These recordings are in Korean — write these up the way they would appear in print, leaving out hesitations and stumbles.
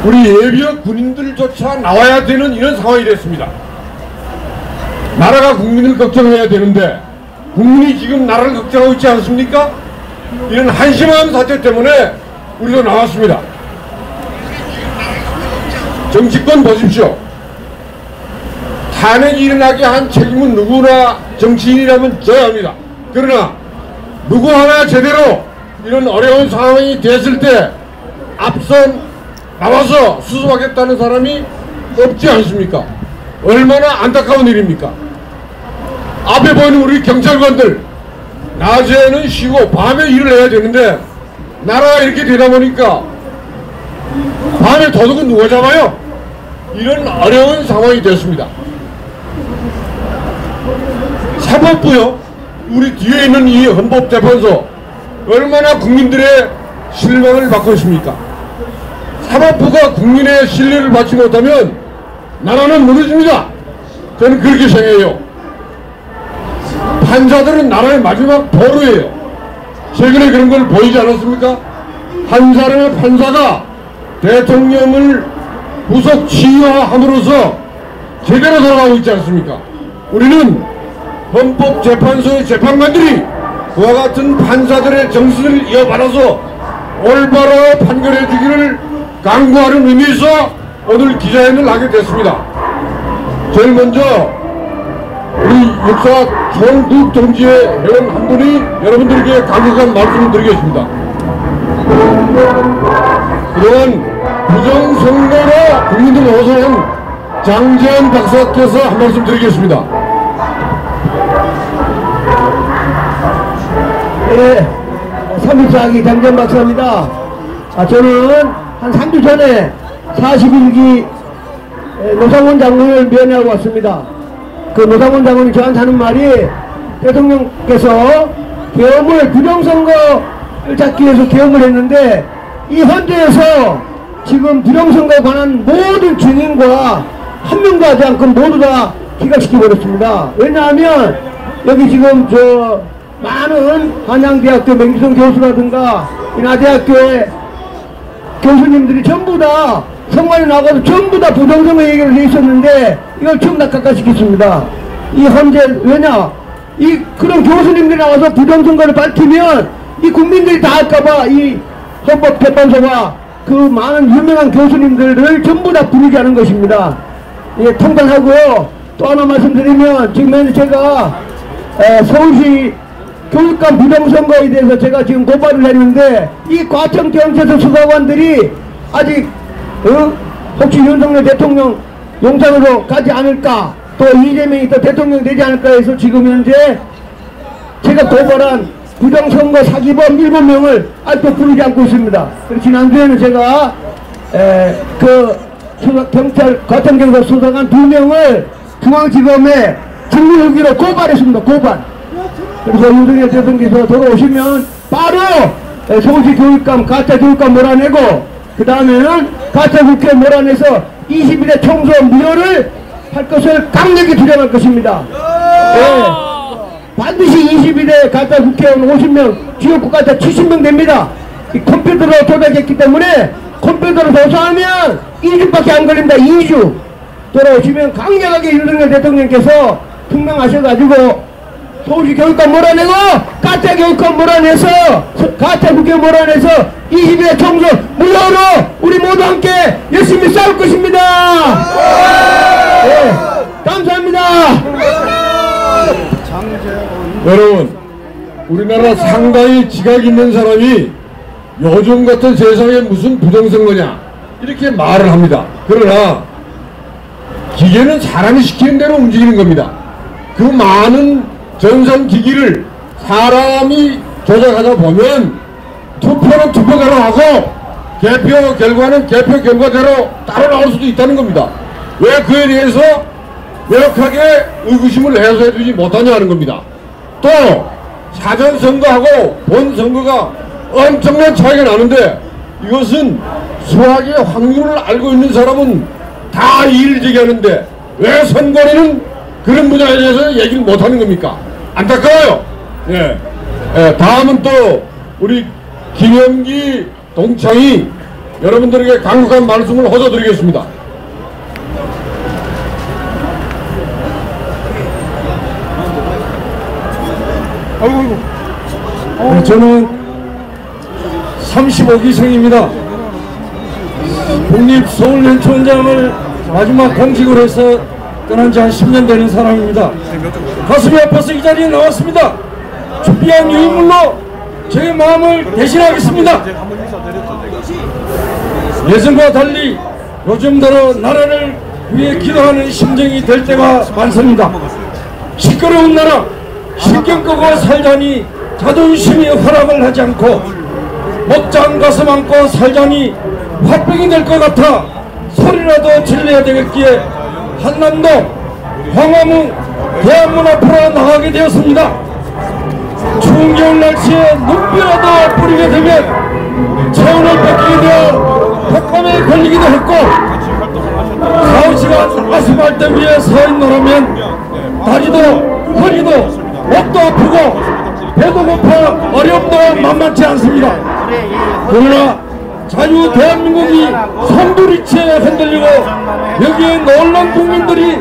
우리 예비역 군인들조차 나와야 되는 이런 상황이 됐습니다. 나라가 국민을 걱정해야 되는데 국민이 지금 나라를 걱정하고 있지 않습니까? 이런 한심한 사태 때문에 우리도 나왔습니다. 정치권 보십시오. 탄핵이 일어나게 한 책임은 누구나 정치인이라면 져야 합니다. 그러나 누구 하나 제대로 이런 어려운 상황이 됐을 때 앞선 나와서 수습하겠다는 사람이 없지 않습니까? 얼마나 안타까운 일입니까? 앞에 보이는 우리 경찰관들 낮에는 쉬고 밤에 일을 해야 되는데 나라가 이렇게 되다 보니까 밤에 도둑은 누가 잡아요? 이런 어려운 상황이 됐습니다. 사법부요, 우리 뒤에 있는 이 헌법재판소 얼마나 국민들의 실망을 받고 있습니까? 사법부가 국민의 신뢰를 받지 못하면 나라는 무너집니다. 저는 그렇게 생각해요. 판사들은 나라의 마지막 보루예요. 최근에 그런 걸 보이지 않았습니까? 한 사람의 판사가 대통령을 구속 취하함으로써 제대로 돌아가고 있지 않습니까? 우리는 헌법재판소의 재판관들이 그와 같은 판사들의 정신을 이어받아서 올바로 판결해 주기를 강구하는 의미에서 오늘 기자회견을 하게 됐습니다. 제일 먼저 우리 육사 총국 동지의 회원 한 분이 여러분들에게 강력한 말씀을 드리겠습니다. 그동안 부정선거로 국민들 호소한 장재현 박사께서 한 말씀 드리겠습니다. 네, 3.14기 장재현 박사입니다. 저는 한 3주 전에 41기 노상원 장군을 면회하고 왔습니다. 그 노상원 장군이 저한테 하는 말이 대통령께서 계엄을 부정선거를 잡기 위해서 계엄을 했는데 이 헌재에서 지금 부정선거에 관한 모든 증인과 한 명도 하지 않고 모두 다 기각시켜버렸습니다. 왜냐하면 여기 지금 저 많은 한양대학교 맹기성 교수라든가 인하대학교의 교수님들이 전부 다 선관위 나가서 전부 다 부정선거 얘기를 해 있었는데 이걸 전부 다 깎아시켰습니다. 이 헌재 왜냐 이 그런 교수님들이 나와서 부정선거를 밝히면 이 국민들이 다 할까봐 이 헌법재판소가 그 많은 유명한 교수님들을 전부 다 부르게 하는 것입니다. 예, 통단하고요. 또 하나 말씀드리면 지금 현재 제가 서울시 교육감 부정선거에 대해서 제가 지금 고발을 했는데 이 과천경찰서 수사관들이 아직 혹시 윤석열 대통령 용산으로 가지 않을까 또 이재명이 또 대통령이 되지 않을까 해서 지금 현재 제가 고발한 부정선거 사기범 7명을 아직도 부르지 않고 있습니다. 그리고 지난주에는 제가 경찰 과천경찰 수사관 2명을 중앙지검에 직무유기로 고발했습니다. 고발. 그래서 윤석열 대통령께서 돌아오시면 바로 서울시 교육감 가짜 교육감 몰아내고 그 다음에는 가짜 국회 몰아내서 21대 총선 무효를 할 것을 강력히 주장할 것입니다. 네. 반드시 22대 가짜 국회의원 50명 지역구 가짜 70명 됩니다. 이 컴퓨터로 조작했기 때문에 컴퓨터로 조사하면 2주밖에 안 걸립니다. 2주 돌아오시면 강력하게 윤석열 대통령께서 특명하셔가지고 서울시 교육감 몰아내고 가짜 교육감 몰아내서 가짜 국회 몰아내서 22대 총선 무효로 우리 모두 함께 열심히 싸울 것입니다. 네, 감사합니다. 여러분, 우리나라 상당히 지각 있는 사람이 요즘 같은 세상에 무슨 부정선거냐 이렇게 말을 합니다. 그러나 기계는 사람이 시키는 대로 움직이는 겁니다. 그 많은 전산기기를 사람이 조작하다 보면 투표는 투표대로 하고 개표 결과는 개표 결과대로 따로 나올 수도 있다는 겁니다. 왜 그에 대해서 명확하게 의구심을 해소해주지 못하냐 하는 겁니다. 또 사전선거하고 본선거가 엄청난 차이가 나는데 이것은 수학의 확률을 알고 있는 사람은 다 이의를 제기하는데 왜 선거리는 그런 분야에 대해서 얘기를 못하는 겁니까? 안타까워요. 예. 예, 다음은 또 우리 김영기 동창이 여러분들에게 강력한 말씀을 허져드리겠습니다. 저는 35기생입니다. 국립서울연초원장을 마지막 공직으로 해서 떠난 지 한 10년 되는 사람입니다. 가슴이 아파서 이 자리에 나왔습니다. 준비한 유인물로 제 마음을 대신하겠습니다. 예전과 달리 요즘 들어 나라를 위해 기도하는 심정이 될 때가 많습니다. 시끄러운 나라 신경 끄고 살자니 자존심이 허락을 하지 않고 목장 가슴 안고 살자니 화병이 될 것 같아 소리라도 질러야 되겠기에 한남도 광화문 대한문 앞으로 나가게 되었습니다. 추운 겨울 날씨에 눈비라도 뿌리게 되면 체온을 뺏기게 되어 독감에 걸리기도 했고 4-5시간 아스팔트 위에 서 있노라면 다리도 허리도 목도 아프고 배도 고파 어려움도 만만치 않습니다. 그러나 자유 대한민국이 송두리째 흔들리고 여기에 놀란 국민들이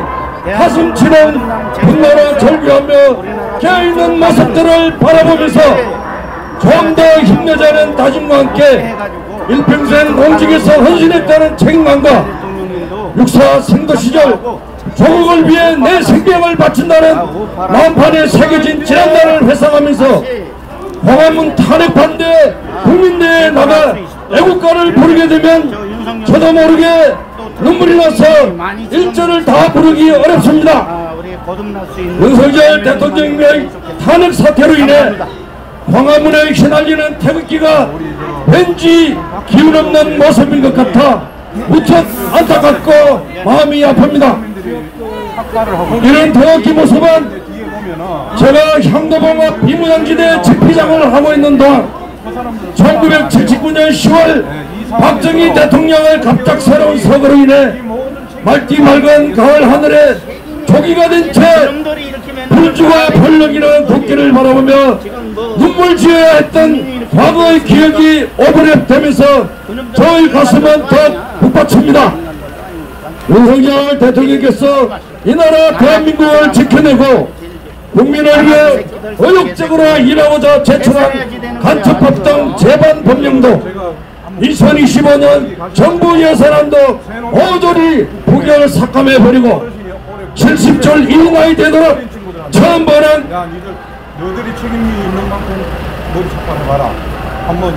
가슴 치는 분노로 절규하며 깨어있는 모습들을 바라보면서 좀 더 힘내자는 다짐과 함께 일평생 공직에서 헌신했다는 책임감과 육사 생도 시절 조국을 위해 내 생명을 바친다는 마음판에 새겨진 지난날을 회상하면서 광화문 탄핵 반대 국민대회에 나가 애국가를 부르게 되면 저도 모르게 눈물이 나서 일절을 다 부르기 어렵습니다. 윤석열 대통령의 탄핵 사태로 인해 광화문에 휘날리는 태극기가 왠지 기운없는 모습인 것 같아 무척 안타깝고 마음이 아픕니다. 이런 태극기 모습은 제가 향도봉 비무장지대 집회장을 하고 있는 동안 1979년 10월 박정희 대통령의 갑작스러운 서거로 인해 맑디 맑은 가을 하늘에 조기가 된 채 불주가 벌렁이는 국기를 바라보며 눈물 지어야 했던 과거의 기억이 오버랩되면서 저의 가슴은 더 북받칩니다. 윤석열 대통령께서 이 나라 대한민국을 지켜내고 국민을 위해 의욕적으로 일하고자 제출한 간첩법 등 재반 법령도 2025년 정부 예산안도 모조리 부결 삭감해버리고 70절 이나이 되도록 처음 보는 너희들이 책임이 있는 만큼 머리 삭감해봐라. 한번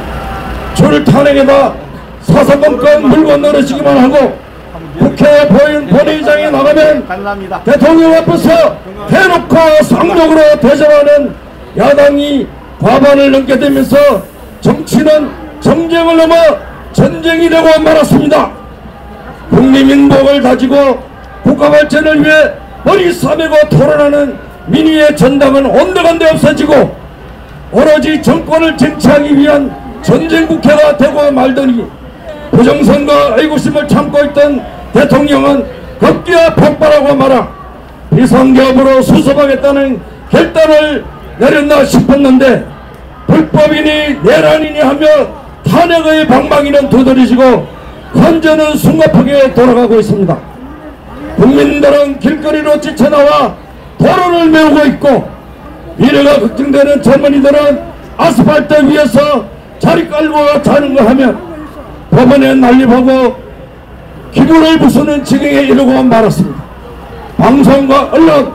저를 탄핵에다 사사건건 물 건너시기만 하고 국회 본회의장에 나가면 대통령 앞에서 대놓고 쌍욕으로 대접하는 야당이 과반을 넘게 되면서 정치는 정쟁을 넘어 전쟁이 되고 말았습니다. 국민민복을 다지고 국가 발전을 위해 머리 싸매고 토론하는 민의의 전당은 온데간데 없어지고 오로지 정권을 쟁취하기 위한 전쟁국회가 되고 말더니 부정선거 의구심을 참고 있던 대통령은 급기야 폭발하고 말아 비상계엄으로 수습하겠다는 결단을 내렸나 싶었는데 불법이니 내란이니 하며 탄핵의 방망이는 두드리시고 헌전은 숨가쁘게 돌아가고 있습니다. 국민들은 길거리로 지쳐나와 도로를 메우고 있고 미래가 걱정되는 젊은이들은 아스팔트 위에서 자리 깔고 자는 거 하면 법원에 난립하고 기분을 부수는 지경에 이르고 말았습니다. 방송과 언론,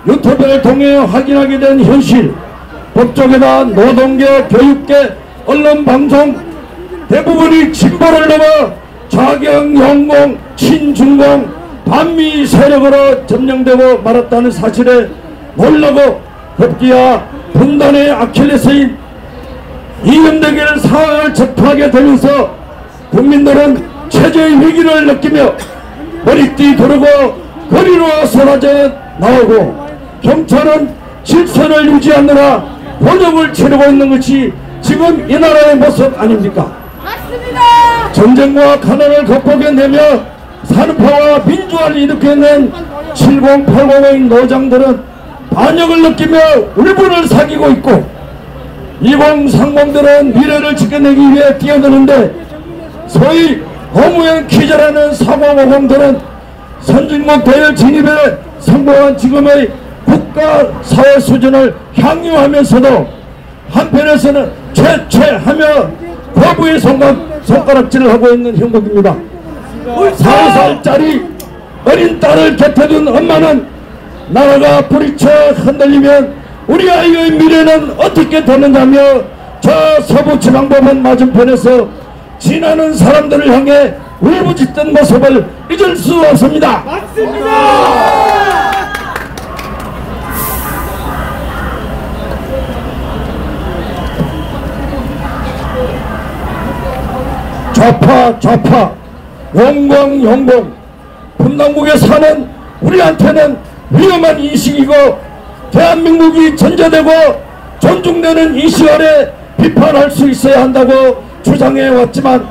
유튜브를 통해 확인하게 된 현실, 법조계나 노동계, 교육계, 언론, 방송 대부분이 진보를 넘어 좌경, 영공, 친중공, 반미 세력으로 점령되고 말았다는 사실에 놀라고 급기야 분단의 아킬레스인 이근대길 상황을 접하게 되면서 국민들은 체제의 위기를 느끼며 머리띠 두르고 거리로 쏟아져 나오고 경찰은 질서를 유지하느라 권력을 치르고 있는 것이 지금 이 나라의 모습 아닙니까? 맞습니다. 전쟁과 가난을 극복해내며 산업화와 민주화를 일으켜낸 7080의 노장들은 반역을 느끼며 울분을 사귀고 있고 2030들은 미래를 지켜내기 위해 뛰어드는데 소위 노무현 기자라는 사고모범들은 선진국 대열 진입에 성공한 지금의 국가 사회 수준을 향유하면서도 한편에서는 채채하며 거부의 손가락질을 하고 있는 형국입니다. 4살짜리 어린 딸을 곁에 둔 엄마는 나라가 부딪혀 흔들리면 우리 아이의 미래는 어떻게 되느냐며 저 서부지방법원 맞은편에서 지나는 사람들을 향해 울부짖던 모습을 잊을 수 없습니다. 맞습니다. 좌파 용공 분당국에 사는 우리한테는 위험한 인식이고 대한민국이 전제되고 존중되는 인식 아래 비판할 수 있어야 한다고 주장해 왔지만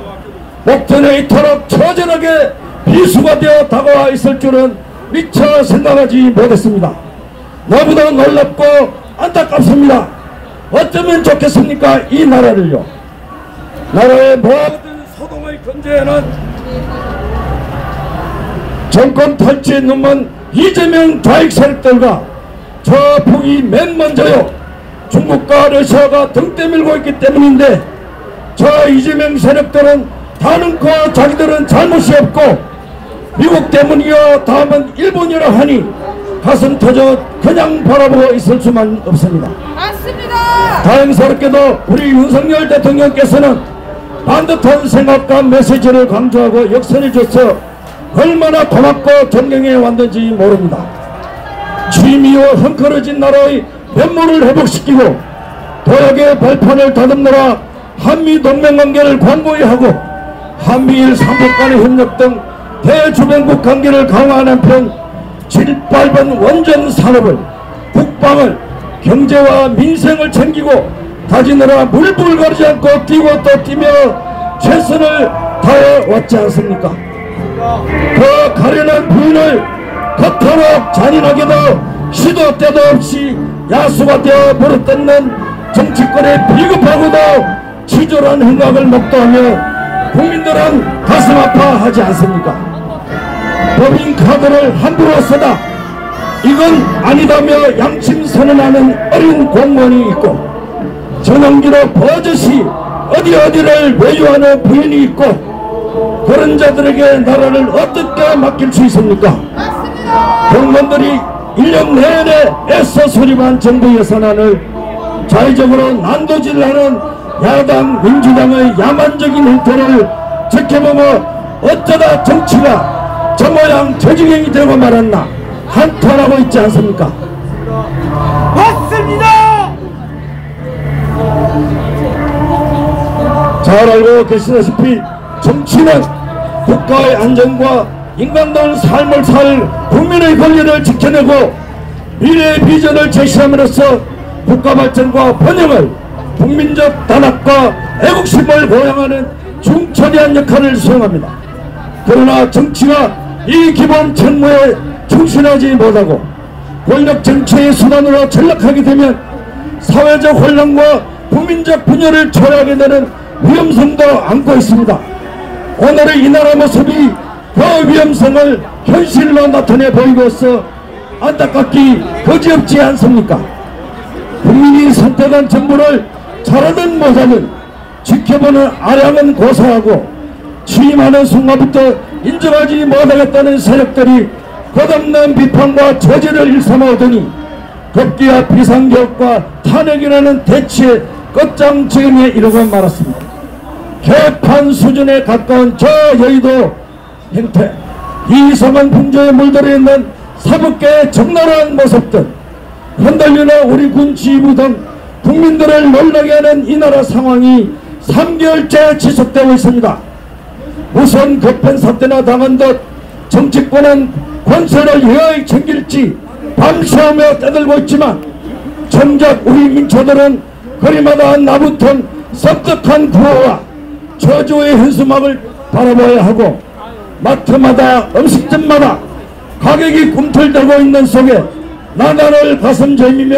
목전에 이토록 처절하게 비수가 되어 다가와 있을 줄은 미처 생각하지 못했습니다. 너무도 놀랍고 안타깝습니다. 어쩌면 좋겠습니까? 이 나라를요. 나라의 모든 소동의 근저에는 정권 탈취에 num은 이재명 좌익 세력들과 저 북이 맨 먼저요. 중국과 러시아가 등 떠밀고 있기 때문인데 저 이재명 세력들은 다는거 자기들은 잘못이 없고 미국 때문이요 다음은 일본이라 하니 가슴 터져 그냥 바라보고 있을 수만 없습니다. 맞습니다. 다행스럽게도 우리 윤석열 대통령께서는 반듯한 생각과 메시지를 강조하고 역선해줘서 얼마나 고맙고 존경해 왔는지 모릅니다. 취임이후 헝클어진 나라의 면모를 회복시키고 도약의 발판을 다듬느라 한미동맹관계를 광고히 하고 한미일 삼국 간의 협력 등 대주변국 관계를 강화하는 한편 질밟은 원전 산업을 국방을 경제와 민생을 챙기고 다지느라 물불 가리지 않고 뛰고 또 뛰며 최선을 다해왔지 않습니까? 그 가련한 부인을 그토록 잔인하게도 시도 때도 없이 야수가 되어 물어뜯는 정치권의 비겁하고도 치졸한 행각을 목도하며 국민들은 가슴 아파하지 않습니까? 법인카드를 함부로 쓰다 이건 아니다며 양심 선언하는 어린 공무원이 있고 전용기로 버젓이 어디를 외유하는 부인이 있고 그런 자들에게 나라를 어떻게 맡길 수 있습니까? 공무원들이 1년 내내 애써 수립한 정부 예산안을 자의적으로 난도질하는 야당 민주당의 야만적인 행태를 지켜보고 어쩌다 정치가 저 모양 저지경이 되고 말았나 한탄하고 있지 않습니까? 맞습니다. 잘 알고 계시다시피 정치는 국가의 안전과 인간다운 삶을 살 국민의 권리를 지켜내고 미래의 비전을 제시함으로써 국가 발전과 번영을 국민적 단합과 애국심을 보양하는 중차대한 역할을 수행합니다. 그러나 정치가 이 기본 책무에 충실하지 못하고 권력 정치의 수단으로 전락하게 되면 사회적 혼란과 국민적 분열을 초래하게 되는 위험성도 안고 있습니다. 오늘의 이 나라 모습이 그 위험성을 현실로 나타내 보이고 있어 안타깝기 거지없지 않습니까? 국민이 선택한 정부를 잘하든 못하든 지켜보는 아량은 고사하고 취임하는 순간부터 인정하지 못하겠다는 세력들이 거듭난 비판과 저지를 일삼아오더니 급기야 비상계획과 탄핵이라는 대치의 끝장지경에 이르고 말았습니다. 개판 수준에 가까운 저 여의도 행태, 이성한 풍조에 물들어 있는 사법계의 적나라한 모습들, 흔들리는 우리 군 지휘부 등 국민들을 놀라게 하는 이 나라 상황이 3개월째 지속되고 있습니다. 우선 급한 사태나 당한 듯 정치권은 권세를 여하이 챙길지 밤새우며 떠들고 있지만 정작 우리 민초들은 거리마다 나붙은 섭득한 구호와 저주의 현수막을 바라봐야 하고 마트마다 음식점마다 가격이 꿈틀대고 있는 속에 나날을 가슴 저미며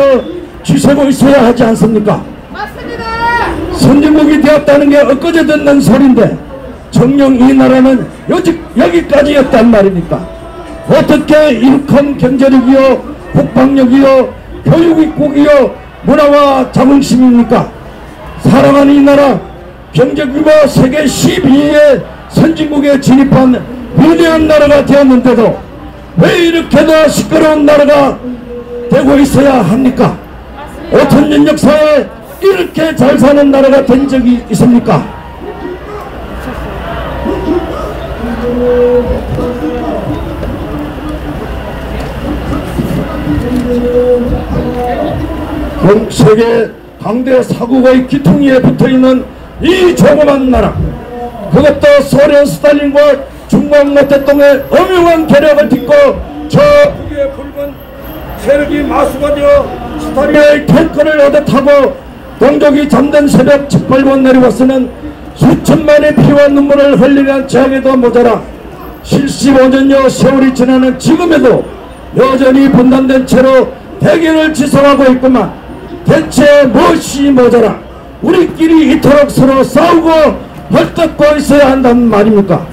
쥐세고 있어야 하지 않습니까? 맞습니다. 선진국이 되었다는 게 엊그제 듣는 소리인데 정녕 이 나라는 여기까지였단 말입니까? 어떻게 이룩한 경제력이요, 국방력이요, 교육국이요, 문화와 자긍심입니까? 사랑하는 이 나라, 경제규모 세계 12위의 선진국에 진입한 위대한 나라가 되었는데도 왜 이렇게도 시끄러운 나라가 되고 있어야 합니까? 5천년 역사에 이렇게 잘 사는 나라가 된 적이 있습니까? 세계 강대 사국의 기퉁이에 붙어있는 이 조그만 나라, 그것도 소련 스탈린과 중국 모태똥의 엄용한 계략을 딛고 저 북의 붉은 세력이 마수가 되어 스탈린의 탱크를 얻어 타고 동족이 잠든 새벽 짓밟고 내려왔으면 수천만의 피와 눈물을 흘리는 저항에도 모자라 75년여 세월이 지나는 지금에도 여전히 분단된 채로 대결을 지속하고 있구만. 대체 무엇이 모자라 우리끼리 이토록 서로 싸우고 헐떡고 있어야 한단 말입니까?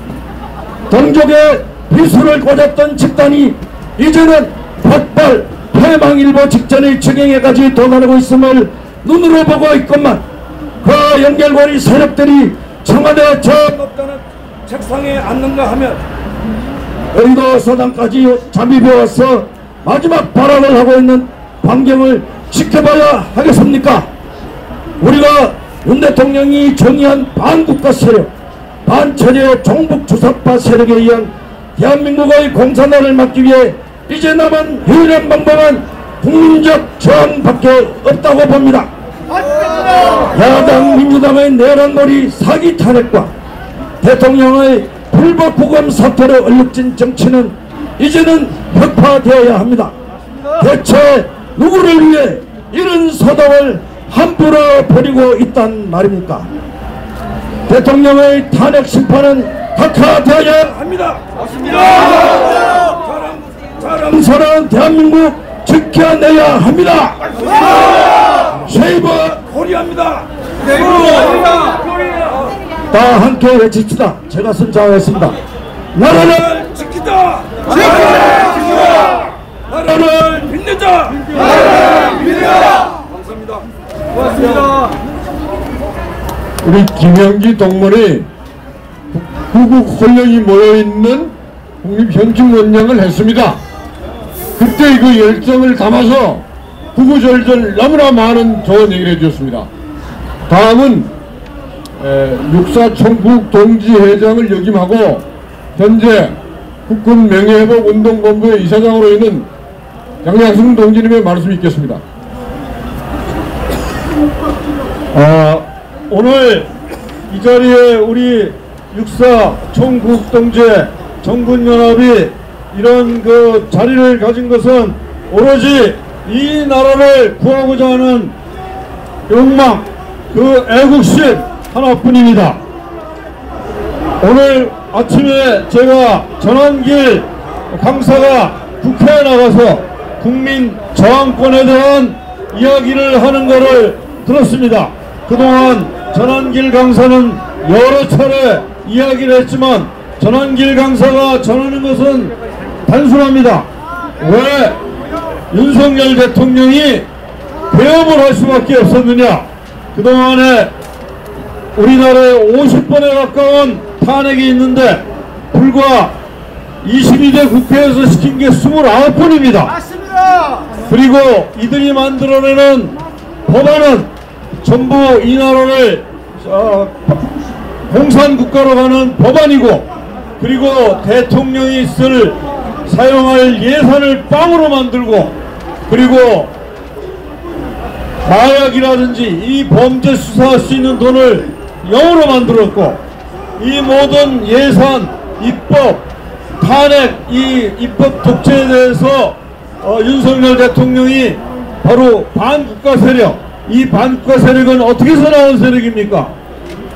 동족의 비수를 꽂았던 집단이 이제는 폭발 패망일보 직전의 지경에까지 도달하고 있음을 눈으로 보고 있건만, 그 연결고리 세력들이 청와대 저 높다는 책상에 앉는가 하면 여의도 서당까지 잠입해와서 마지막 발악을 하고 있는 광경을 지켜봐야 하겠습니까? 우리가 윤 대통령이 정의한 반국가 세력, 반체제 종북 주사파 세력에 의한 대한민국의 공산화를 막기 위해 이제 남은 유일한 방법은 국민적 저항밖에 없다고 봅니다. 야당 민주당의 내란놀이 사기 탄핵과 대통령의 불법 구금 사태로 얼룩진 정치는 이제는 혁파되어야 합니다. 대체 누구를 위해 이런 소동을 함부로 벌이고 있단 말입니까? 대통령의 탄핵 심판은 각하되어야 합니다. 자랑스러운 대한민국 지켜내야 합니다. 세이버 코리아입니다. 다 함께 외칩시다. 제가 선창하겠습니다. 나라를 지키자. 나라를 빛내자. 감사합니다. 고맙습니다. 우리 김영기 동문이 구국 혼령이 모여있는 국립현충원장을 했습니다. 그때 그 열정을 담아서 구구절절 너무나 많은 좋은 얘기를 해주셨습니다. 다음은 육사총국 동지회장을 역임하고 현재 국군 명예회복운동본부의 이사장으로 있는 양양승 동지님의 말씀이 있겠습니다. 오늘 이 자리에 우리 육사총국동제 정군연합이 이런 그 자리를 가진 것은 오로지 이 나라를 구하고자 하는 욕망, 그 애국심 하나뿐입니다. 오늘 아침에 제가 전환길 강사가 국회에 나가서 국민 저항권에 대한 이야기를 하는 것을 들었습니다. 그동안 전환길 강사는 여러 차례 이야기를 했지만 전환길 강사가 전하는 것은 단순합니다. 왜 윤석열 대통령이 배업을 할 수밖에 없었느냐. 그동안에 우리나라에 50번에 가까운 탄핵이 있는데 불과 22대 국회에서 시킨 게 29번입니다. 맞습니다. 그리고 이들이 만들어내는 법안은 전부 이 나라를 공산국가로 가는 법안이고, 그리고 대통령이 사용할 예산을 빵으로 만들고, 그리고 마약이라든지 이 범죄 수사할 수 있는 돈을 0으로 만들었고, 이 모든 예산, 입법, 탄핵, 이 입법 독재에 대해서 윤석열 대통령이 바로 반국가 세력, 이 반국가 세력은 어떻게 해서 나온 세력입니까?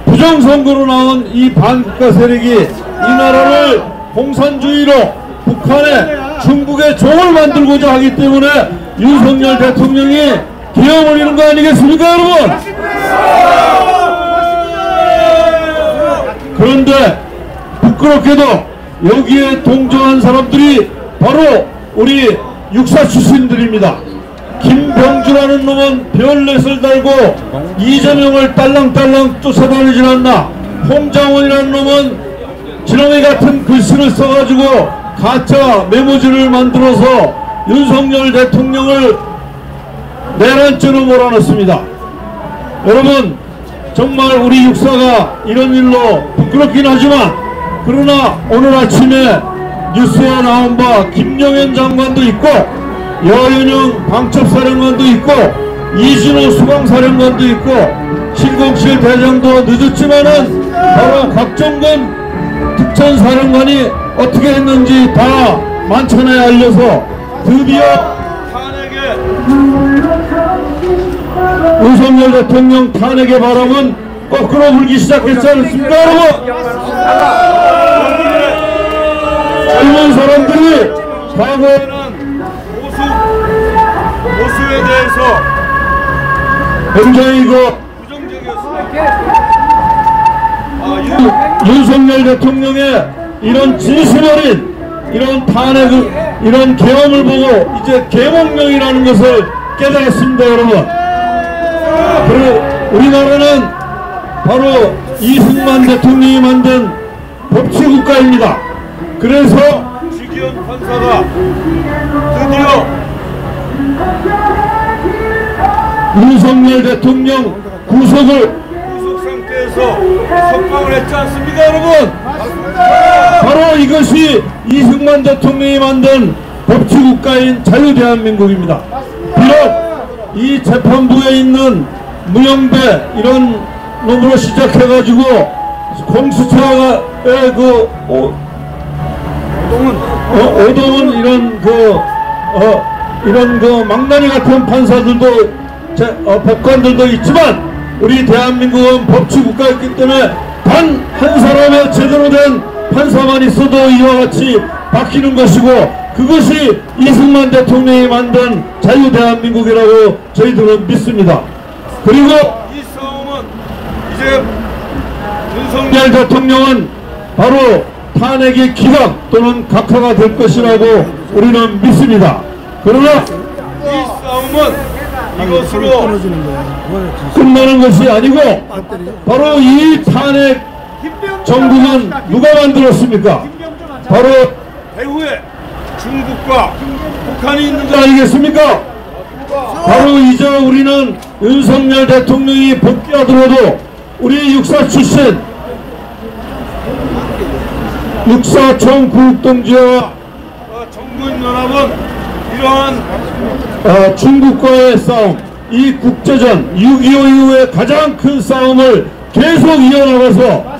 부정선거로 나온 이 반국가 세력이 이 나라를 공산주의로 북한에 중국의 종을 만들고자 하기 때문에 윤석열 대통령이 기어버리는 거 아니겠습니까, 여러분? 그런데 부끄럽게도 여기에 동조한 사람들이 바로 우리 육사 출신들입니다. 김병주라는 놈은 별넷을 달고 이재명을 딸랑딸랑 쫓아다니진 않나. 홍장원이라는 놈은 지렁이 같은 글씨를 써가지고 가짜 메모지를 만들어서 윤석열 대통령을 내란죄로 몰아넣습니다. 여러분, 정말 우리 육사가 이런 일로 부끄럽긴 하지만, 그러나 오늘 아침에 뉴스에 나온 바 김영현 장관도 있고 여윤영 방첩사령관도 있고 이진호 수방사령관도 있고 707 대장도 늦었지만은 바로 곽정근 특전사령관이 어떻게 했는지 다 만천하에 알려서 드디어 탄핵에 윤석열 대통령 탄핵의 바람은 거꾸로 불기 시작했지 않습니까, 여러분? 젊은 사람들이 과거에는 보수에 대해서 굉장히 윤석열 대통령의 이런 진심 어린 이런 탄핵을, 이런 계엄을 보고 이제 계몽령이라는 것을 깨달았습니다, 여러분. 그리고 우리나라는 바로 이승만 대통령이 만든 법치국가입니다. 그래서 주기현 판사가 드디어 윤석열 대통령 구속 상태에서 석방을 했지 않습니까, 여러분? 바로 이것이 이승만 대통령이 만든 법치국가인 자유대한민국입니다. 비록 이 재판부에 있는 무영배 이런 놈으로 시작해가지고 공수처의 오동은 이런 망나니 같은 판사들도 법관들도 있지만, 우리 대한민국은 법치국가였기 때문에 단 한 사람의 제대로 된 판사만 있어도 이와 같이 바뀌는 것이고, 그것이 이승만 대통령이 만든 자유대한민국이라고 저희들은 믿습니다. 그리고 이 싸움은 이제 윤석열 대통령은 바로 탄핵의 기각 또는 각하가 될 것이라고 우리는 믿습니다. 그러나 이 싸움은 이것으로 끝나는 것이 아니고, 바로 이 탄핵 정국은 누가 만들었습니까? 바로 배후에 중국과 북한이 있는 거 아니겠습니까? 바로 이제 우리는 윤석열 대통령이 복귀하더라도 우리 육사 출신 육사총 구국동지와 정부인연합은 이러한 중국과의 싸움, 이 국제전 6.25 이후의 가장 큰 싸움을 계속 이어나가서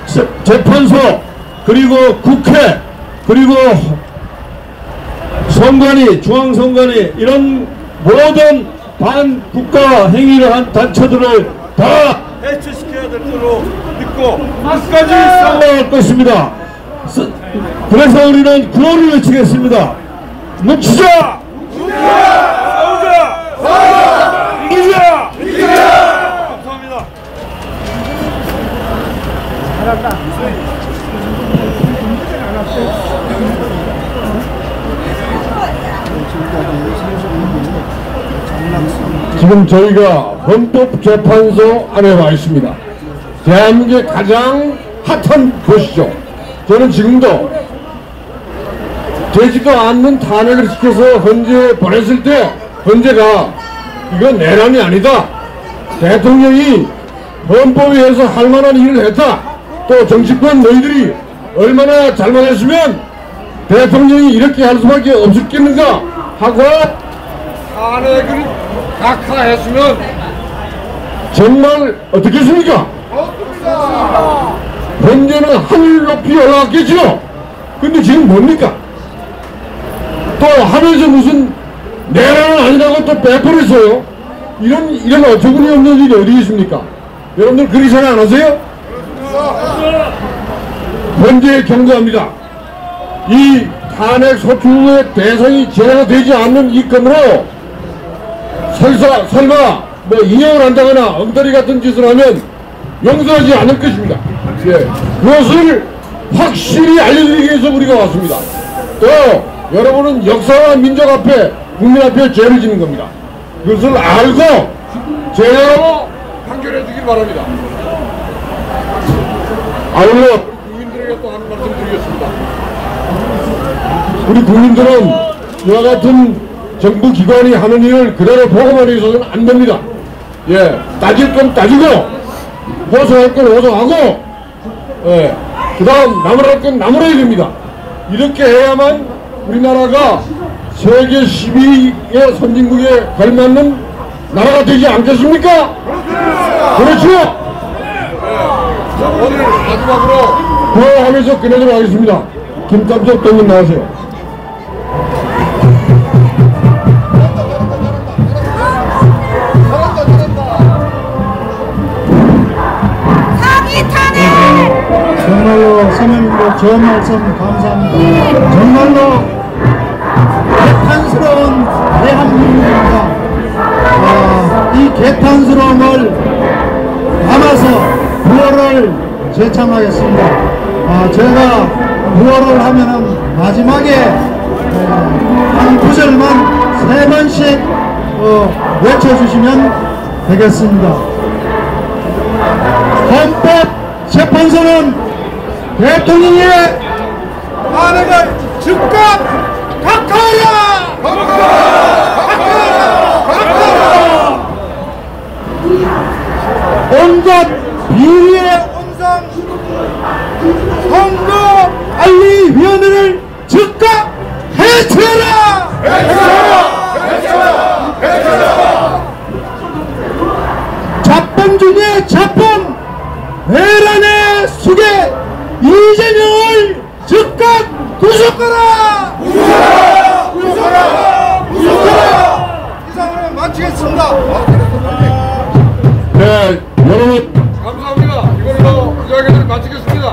헌법재판소 그리고 국회 그리고 선관위 중앙선관위 이런 모든 반국가 행위를 한 단체들을 다 해체시켜야 될 줄로 믿고 끝까지 싸워갈 것입니다. 그래서 우리는 구호를 외치겠습니다. 뭉치자! 싸우자! 이기자! 감사합니다. 지금 저희가 헌법재판소 안에 와 있습니다. 대한민국의 가장 핫한 곳이죠. 저는 지금도 되지도 않는 탄핵을 시켜서 헌재에 보냈을 때 헌재가 이건 내란이 아니다, 대통령이 헌법에 의해서 할 만한 일을 했다, 또 정치권 너희들이 얼마나 잘못했으면 대통령이 이렇게 할 수밖에 없었겠는가 하고 탄핵을 각하했으면 정말 어떻겠습니까? 헌재는 하늘 높이 올라갔겠죠. 근데 지금 뭡니까? 또 하면서 무슨 내란은 아니라고 또 빼버렸어요. 이런 어처구니 없는 일이 어디 있습니까? 여러분들 그리 생각 안 하세요? 헌재에 경고합니다. 이 탄핵 소추의 대상이 제대로 되지 않는 이 건으로 설마 뭐 인용을 한다거나 엉터리 같은 짓을 하면 용서하지 않을 것입니다. 예, 그것을 확실히 알려드리기 위해서 우리가 왔습니다. 또 여러분은 역사와 민족 앞에 국민 앞에 죄를 짓는 겁니다. 그것을 알고 제대로 판결해 주길 바랍니다. 아울러 국민들에게 또 하는 말씀 드리겠습니다. 우리 국민들은 이와 같은 정부 기관이 하는 일을 그대로 보고만 있어서는 안 됩니다. 예, 따질 건 따지고 호소할 건 호소하고, 예, 그 다음 나무랄 건 나무라야 됩니다. 이렇게 해야만 우리나라가 세계 12의 선진국에 걸맞는 나라가 되지 않겠습니까? 그렇죠? 자, 오늘 마지막으로 구호하면서 끝내도록 하겠습니다. 김감독 대님 나오세요. 정말로 사모님도 좋은 말씀 감사합니다. 정말로 개탄스러운 대한민국입니다. 이 개탄스러움을 담아서 구호를 제창하겠습니다. 제가 구호를 하면은 마지막에 한 구절만 3번씩 외쳐주시면 되겠습니다. 헌법 재판소는 대통령의 탄핵을 즉각 각하하라! 각하하라! 온갖 비리의 온상 선거관리위원회를 즉각 해체하라! 해체하라! 자범 중에 자범 내란의 수계 이재명을 즉각 구속하라! 구속하라! 이상으로 마치겠습니다. 네, 여러분 감사합니다. 이걸로 이야기를 마치겠습니다.